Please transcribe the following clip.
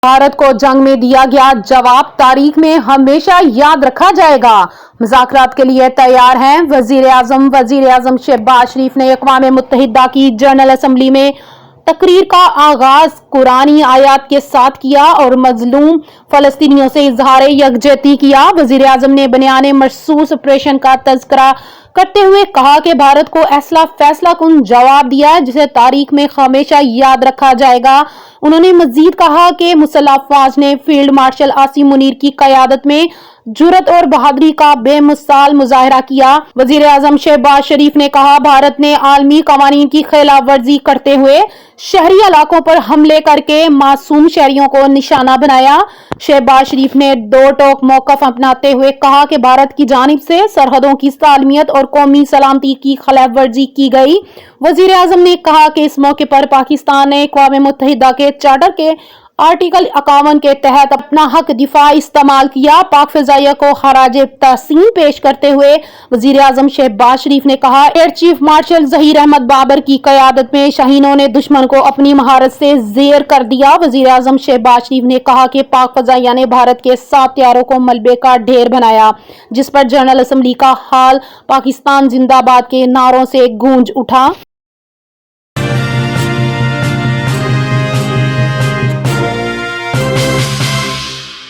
भारत को जंग में दिया गया जवाब तारीख में हमेशा याद रखा जाएगा। मुज़ाकरात के लिए तैयार हैं वजीर आज़म शहबाज शरीफ ने अक़वाम मुत्तहिदा की जनरल असम्बली में तकरीर का आगाज कुरानी आयत के साथ किया और मजलूम फलस्तीनियों से इजहार यकजहती किया। वजीर आज़म ने बयान मखसूस ऑपरेशन का तज़किरा करते हुए कहा कि भारत को ऐसा फैसला कुन जवाब दिया है जिसे तारीख में हमेशा याद रखा जाएगा। उन्होंने मजीद कहा कि मुसल्लह अफवाज ने फील्ड मार्शल आसिम मुनीर की क़यादत में जुर्रत और बहादुरी का बेमिसाल मुजाहरा किया। वजीर आज़म शहबाज शरीफ ने कहा, भारत ने आलमी कवानीन की खिलाफ वर्जी करते हुए शहरी इलाकों पर हमले करके मासूम शहरियों को निशाना बनाया। शहबाज शरीफ ने दो टोक मौक़िफ़ अपनाते हुए कहा कि भारत की जानिब से सरहदों की सालमियत और कौमी सलामती की खिलाफ वर्जी की गई। वजीर आज़म ने कहा कि इस मौके पर पाकिस्तान ने अक़वाम मुत्तहिदा के चार्टर के आर्टिकल 51 के तहत अपना हक दिफा इस्तेमाल किया। पाक फ़िज़ाइया को खराज तहसीन पेश करते हुए वज़ीर आज़म शहबाज शरीफ ने कहा, air chief marshal Zaheer Ahmed Babar की क़यादत में शाहीनों ने दुश्मन को अपनी महारत से ज़ेर कर दिया। वज़ीर आज़म शहबाज शरीफ ने कहा कि पाक फ़िज़ाइया ने भारत के 7 त्यारों को मलबे का ढेर बनाया, जिस पर जनरल असम्बली का हाल पाकिस्तान जिंदाबाद के नारों से गूंज उठा।